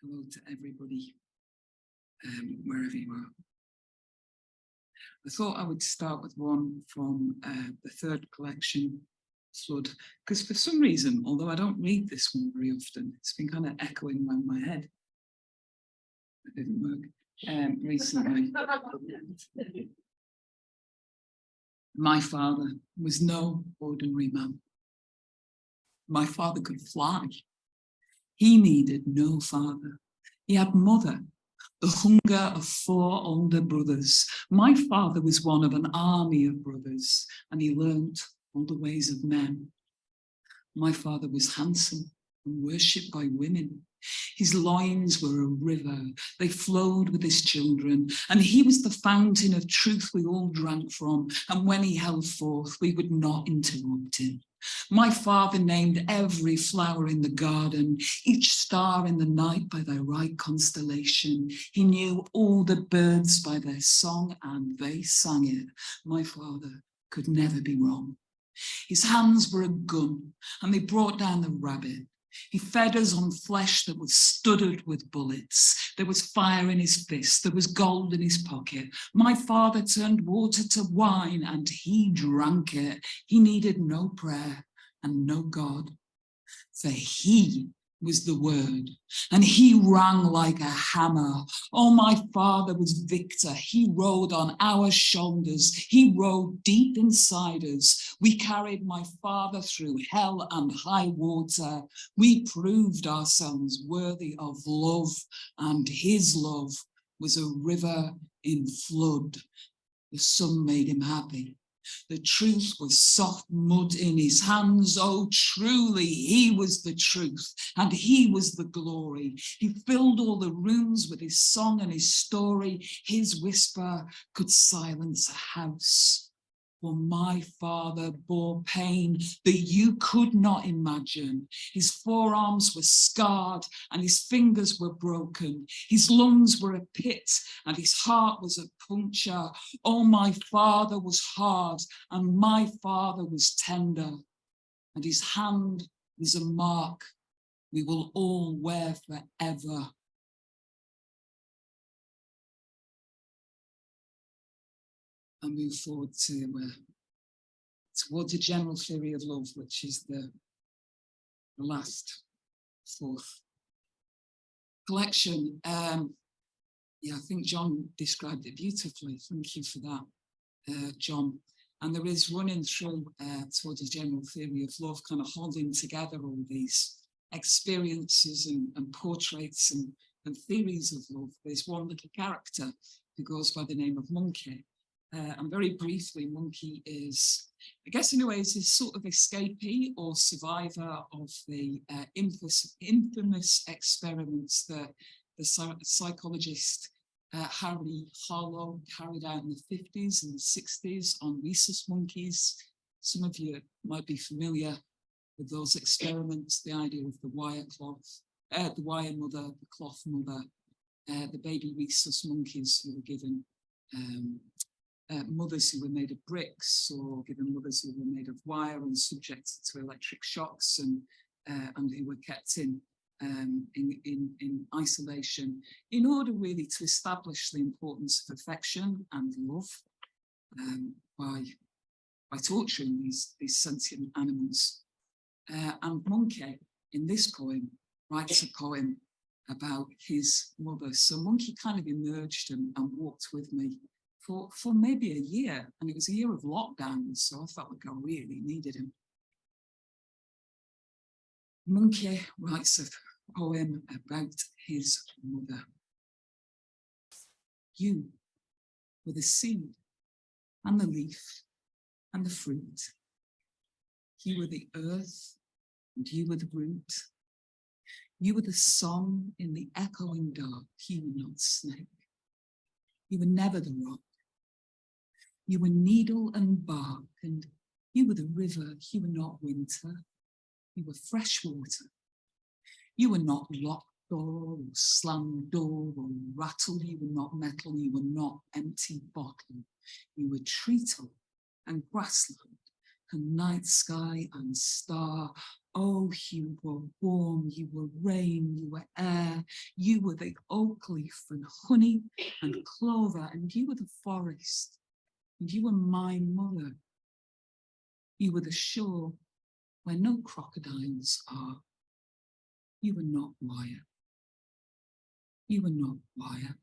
Hello to everybody, wherever you are. I thought I would start with one from the third collection, Flood, because for some reason, although I don't read this one very often, it's been kind of echoing around my head. It didn't work recently. My father was no ordinary man. My father could fly. He needed no father. He had mother, the hunger of 4 older brothers. My father was one of an army of brothers, and he learnt all the ways of men. My father was handsome and worshipped by women. His loins were a river. They flowed with his children, and he was the fountain of truth we all drank from, and when he held forth, we would not interrupt him. My father named every flower in the garden, each star in the night by their right constellation. He knew all the birds by their song, and they sang it. My father could never be wrong. His hands were a gun, and they brought down the rabbit. He fed us on flesh that was studded with bullets. There was fire in his fist. There was gold in his pocket. My father turned water to wine, and he drank it. He needed no prayer and no God, for he was the word, and he rang like a hammer. Oh, my father was victor. He rode on our shoulders. He rode deep inside us. We carried my father through hell and high water. We proved ourselves worthy of love, and his love was a river in flood. The sun made him happy. The truth was soft mud in his hands. Oh, truly, he was the truth, and he was the glory. He filled all the rooms with his song and his story. His whisper could silence a house. For my father bore pain that you could not imagine. His forearms were scarred and his fingers were broken. His lungs were a pit and his heart was a puncture. Oh, my father was hard and my father was tender, and his hand was a mark we will all wear forever. I move forward towards a general theory of love, which is the last 4th collection. Yeah, I think John described it beautifully. Thank you for that, John. And there is running through towards a general theory of love, kind of holding together all these experiences and portraits and theories of love. There's one little character who goes by the name of Monkey. And very briefly, Monkey is, I guess in a way, is a sort of escapee or survivor of the infamous experiments that the psychologist Harry Harlow carried out in the 50s and the 60s on rhesus monkeys. Some of you might be familiar with those experiments, the idea of the wire mother, the cloth mother, the baby rhesus monkeys who were given mothers who were made of bricks, or given mothers who were made of wire and subjected to electric shocks, and who were kept in isolation in order really to establish the importance of affection and love by torturing these sentient animals. And Monkey, in this poem, writes a poem about his mother. So Monkey kind of emerged and walked with me for maybe a year, and it was a year of lockdown, so I felt like I really needed him. Monkey writes a poem about his mother. You were the seed and the leaf and the fruit. You were the earth and you were the root. You were the song in the echoing dark. You were not snake. You were never the rock. You were needle and bark, and you were the river. You were not winter. You were fresh water. You were not locked door or slammed door or rattle. You were not metal. You were not empty bottle. You were treetop and grassland and night sky and star. Oh, you were warm, you were rain, you were air, you were the oak leaf and honey and clover, and you were the forest, and you were my mother. You were the shore where no crocodiles are. You were not wire. You were not wire.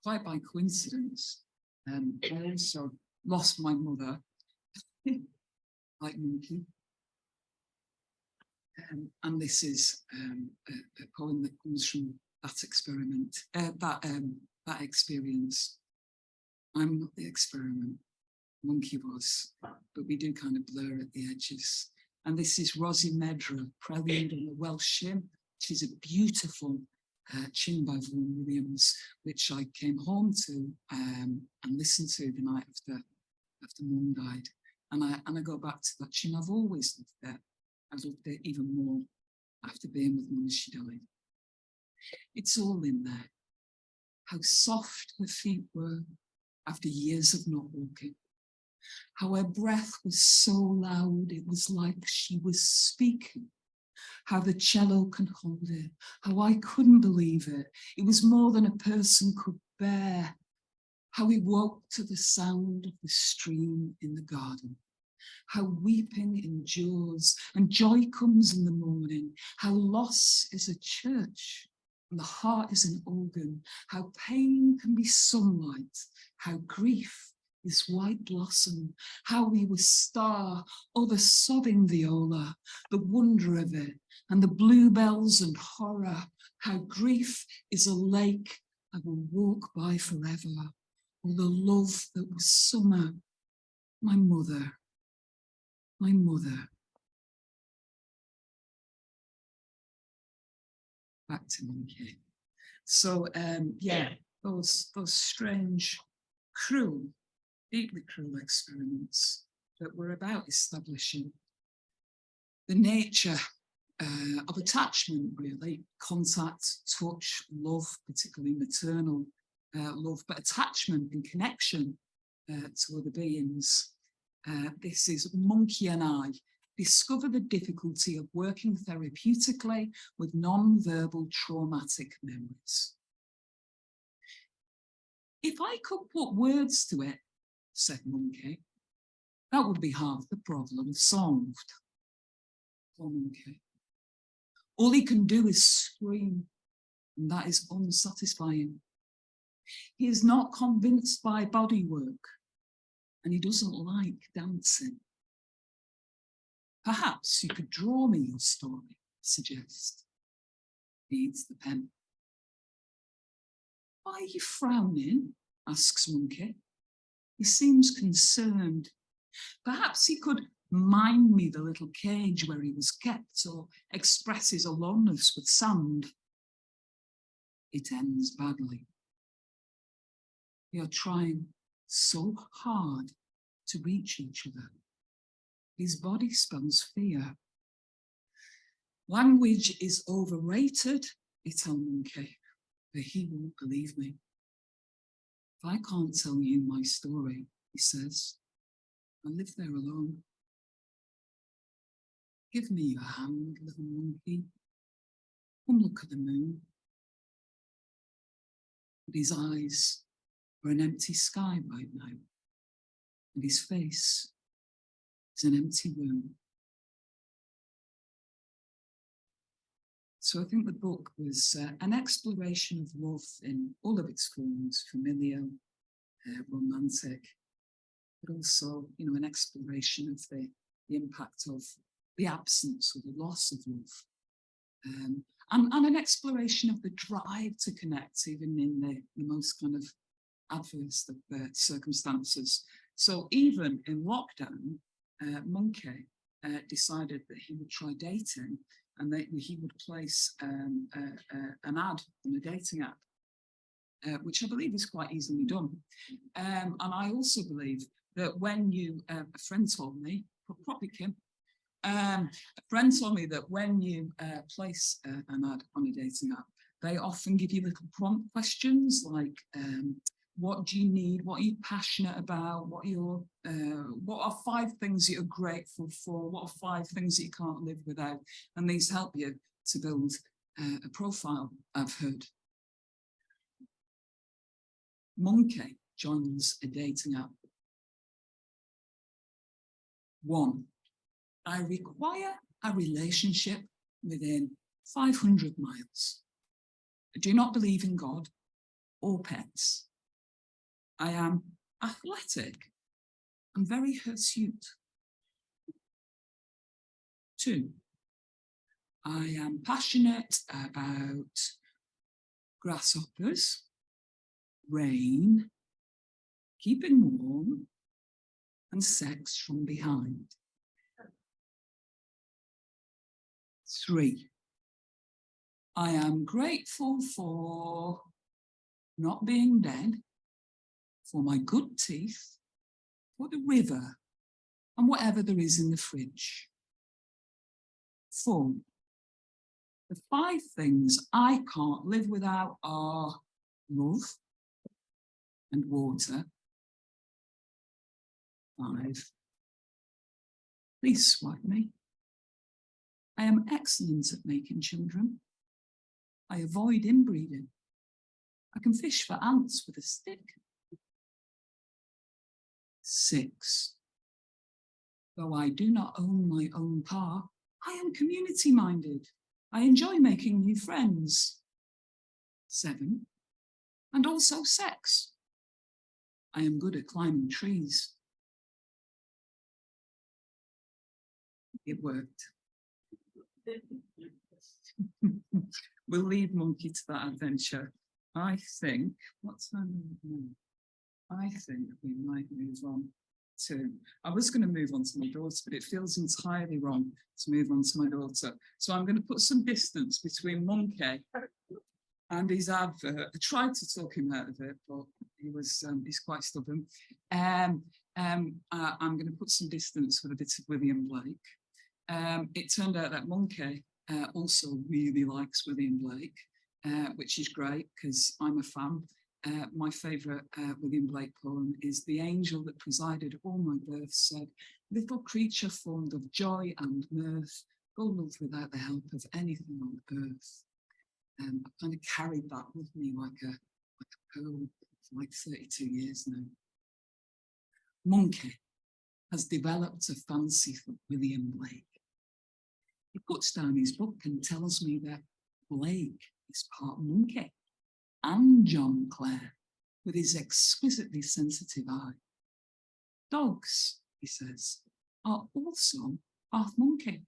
Quite by coincidence, I also lost my mother, like Monkey. And this is a poem that comes from that experiment, that experience. I'm not the experiment, Monkey was, but we do kind of blur at the edges. And this is Rosie Medra, Prelude on the Welsh Hymn, which is a beautiful tune by Vaughan Williams, which I came home to and listened to the night after Mum died. And I go back to that tune. I've always loved it. I've loved it even more after being with Mum as she died. It's all in there. How soft her feet were after years of not walking. How her breath was so loud, it was like she was speaking. How the cello can hold it, how I couldn't believe it. It was more than a person could bear. How we woke to the sound of the stream in the garden. How weeping endures and joy comes in the morning. How loss is a church and the heart is an organ. How pain can be sunlight. How grief is white blossom. How we were star, oh the sobbing viola, the wonder of it, and the bluebells and horror. How grief is a lake I will walk by forever. Oh, the love that was summer. My mother. My mother. Back to Monkey. So yeah, those strange, cruel, deeply cruel experiments that were about establishing the nature of attachment, really, contact, touch, love, particularly maternal love, but attachment and connection to other beings. This is Monkey and I discover the difficulty of working therapeutically with non-verbal traumatic memories. If I could put words to it, said Monkey, that would be half the problem solved. Poor Monkey. All he can do is scream, and that is unsatisfying. He is not convinced by body work, and he doesn't like dancing. Perhaps you could draw me your story, suggest. Needs the pen. Why are you frowning? Asks Monkey. He seems concerned. Perhaps he could mime me the little cage where he was kept, or express his aloneness with sand. It ends badly. We are trying so hard to reach each other. His body spells fear. Language is overrated, I tell Monkey, but he won't believe me. If I can't tell you my story, he says, I live there alone. Give me your hand, little monkey. Come look at the moon. But his eyes are an empty sky right now, and his face is an empty room. So I think the book was an exploration of love in all of its forms, familial, romantic, but also, you know, an exploration of the impact of the absence or the loss of love. And an exploration of the drive to connect, even in the most kind of adverse of circumstances. So even in lockdown, Monkey decided that he would try dating, and that he would place an ad on a dating app, which I believe is quite easily done. And I also believe that when you, a friend told me, probably Kim, a friend told me that when you place an ad on a dating app, they often give you little prompt questions like, What do you need? What are you passionate about? What are 5 things that you're grateful for? What are 5 things that you can't live without? And these help you to build a profile, I've heard. Monkey joins a dating app. 1, I require a relationship within 500 miles. I do not believe in God or pets. I am athletic and very hirsute. 2, I am passionate about grasshoppers, rain, keeping warm, and sex from behind. 3, I am grateful for not being dead, for my good teeth, for the river, and whatever there is in the fridge. 4, the 5 things I can't live without are love and water. 5, please swipe me. I am excellent at making children. I avoid inbreeding. I can fish for ants with a stick. 6, though I do not own my own car, I am community-minded. I enjoy making new friends. 7, and also sex. I am good at climbing trees. It worked. We'll leave Monkey to that adventure. I think, what's that? I think we might move on to, I was going to move on to my daughter, but it feels entirely wrong to move on to my daughter. So I'm going to put some distance between Monkey and his advert. I tried to talk him out of it, but he's quite stubborn. I'm going to put some distance with a bit of William Blake. It turned out that Monkey also really likes William Blake, which is great because I'm a fan. My favourite William Blake poem is "The angel that presided all my birth said, little creature formed of joy and mirth, go love without the help of anything on earth." I kind of carried that with me like a poem for like 32 years now. Monkey has developed a fancy for William Blake. He puts down his book and tells me that Blake is part monkey and John Clare with his exquisitely sensitive eye. Dogs, he says, are also half monkey.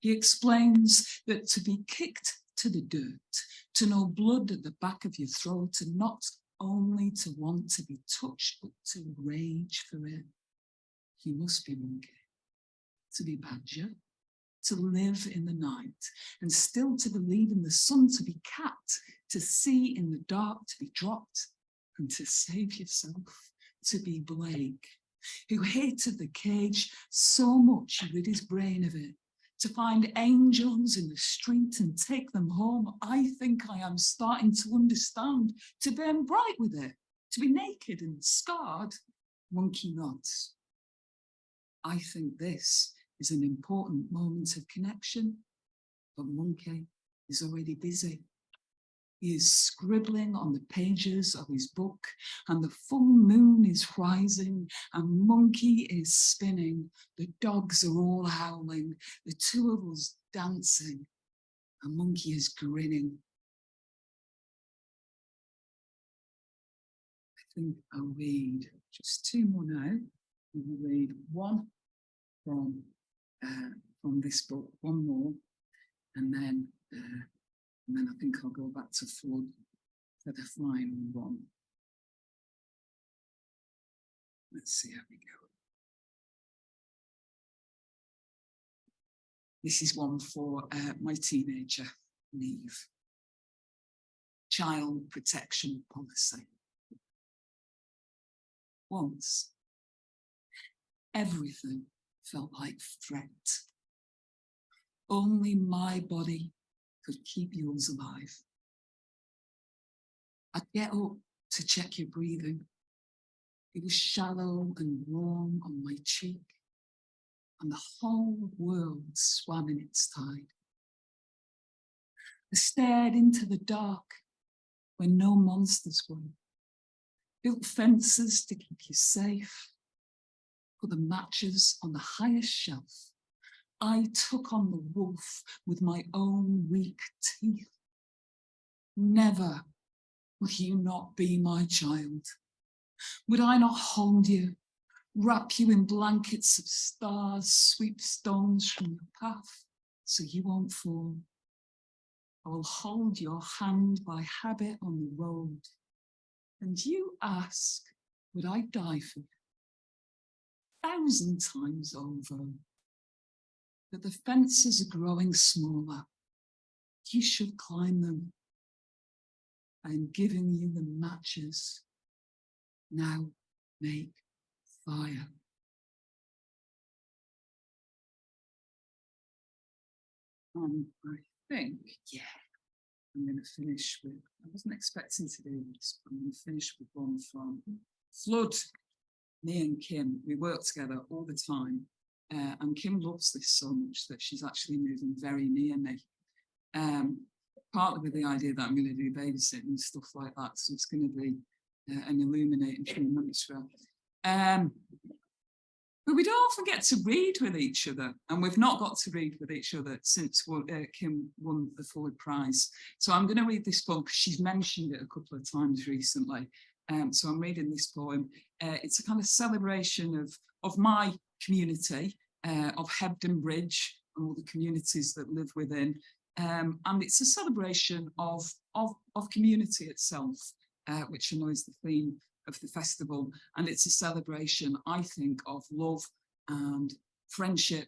He explains that to be kicked to the dirt, to know blood at the back of your throat, and not only to want to be touched, but to rage for it, you must be monkey. To be badger, to live in the night, and still to believe in the sun, to be cat, to see in the dark, to be dropped, and to save yourself, to be Blake, who hated the cage so much he rid his brain of it, to find angels in the street and take them home. I think I am starting to understand, to burn bright with it, to be naked and scarred. Monkey nods. I think this is an important moment of connection, but Monkey is already busy. He is scribbling on the pages of his book, and the full moon is rising, and Monkey is spinning. The dogs are all howling, the two of us dancing, and Monkey is grinning. I think I'll read just 2 more now. We'll read one from this book, 1 more, and then I think I'll go back to Flood for the final one. Let's see how we go. This is one for my teenager, Neve. Child protection policy. Once, everything felt like threat. Only my body could keep yours alive. I'd get up to check your breathing. It was shallow and warm on my cheek, and the whole world swam in its tide. I stared into the dark where no monsters were, built fences to keep you safe, put the matches on the highest shelf. I took on the wolf with my own weak teeth. Never would you not be my child. Would I not hold you, wrap you in blankets of stars, sweep stones from your path so you won't fall? I will hold your hand by habit on the road. And you ask, would I die for you? 1,000 times over. But the fences are growing smaller. You should climb them. I am giving you the matches. Now make fire. I think, yeah, I'm going to finish with, I wasn't expecting to do this, but I'm going to finish with one from Flood. Me and Kim, we work together all the time. And Kim loves this so much that she's actually moving very near me. Partly with the idea that I'm going to do babysitting and stuff like that. So it's going to be an illuminating few months for her. But we don't forget to read with each other, and we've not got to read with each other since Kim won the Fuller Prize. So I'm going to read this poem because she's mentioned it a couple of times recently. So I'm reading this poem. It's a kind of celebration of my community, of Hebden Bridge and all the communities that live within. And it's a celebration of community itself, which I know is the theme of the festival. And it's a celebration, I think, of love and friendship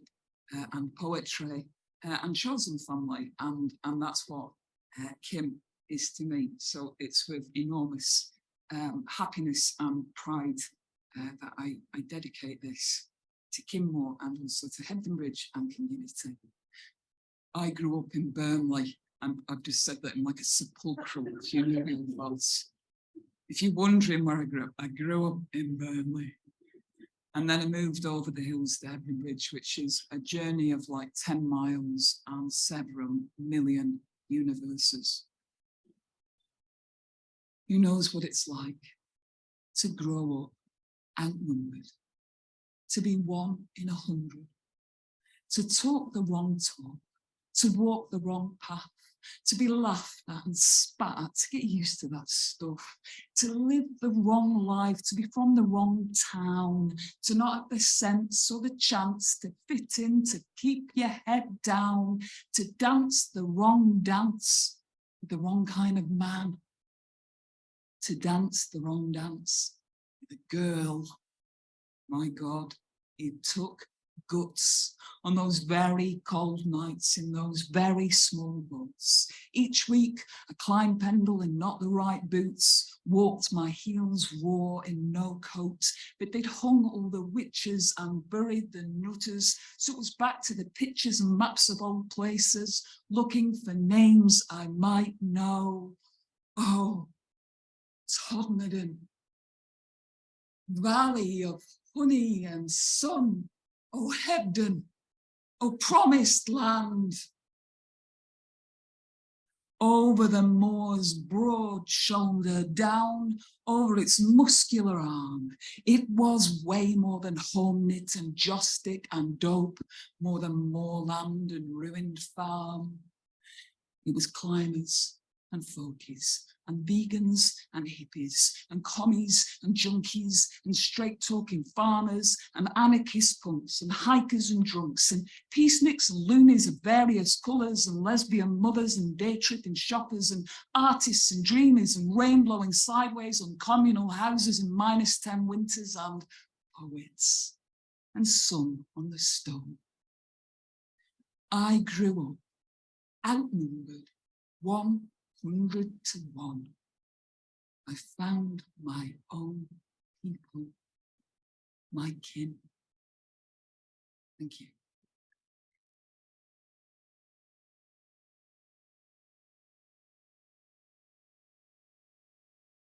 and poetry and chosen family. And that's what Kim is to me. So it's with enormous happiness and pride that I dedicate this to Kim Moore and also to Hebden Bridge and community. I grew up in Burnley, and I've just said that in like a sepulchral funeral voice. If you're wondering where I grew up in Burnley. And then I moved over the hills to Hebden Bridge, which is a journey of like 10 miles and several million universes. Who knows what it's like to grow up outnumbered, to be 1 in 100, to talk the wrong talk, to walk the wrong path, to be laughed at and spat at, to get used to that stuff, to live the wrong life, to be from the wrong town, to not have the sense or the chance to fit in, to keep your head down, to dance the wrong dance with the wrong kind of man, to dance the wrong dance with a girl. My God, it took guts on those very cold nights in those very small boats. Each week I climbed Pendle in not the right boots, walked my heels raw in no coat, but they'd hung all the witches and buried the nutters. So it was back to the pictures and maps of old places, looking for names I might know. Oh, Todmorden, valley of honey and sun. Oh, Hebden, oh, promised land. Over the moor's broad shoulder, down over its muscular arm, it was way more than home knit and joystick and dope, more than moorland and ruined farm. It was climbers and folkies and vegans and hippies and commies and junkies and straight-talking farmers and anarchist punks and hikers and drunks and peaceniks and loonies of various colours and lesbian mothers and day-tripping shoppers and artists and dreamers and rain-blowing sideways on communal houses in -10 winters and poets and sun on the stone. I grew up outnumbered 100 to 1. I found my own people, my kin. Thank you.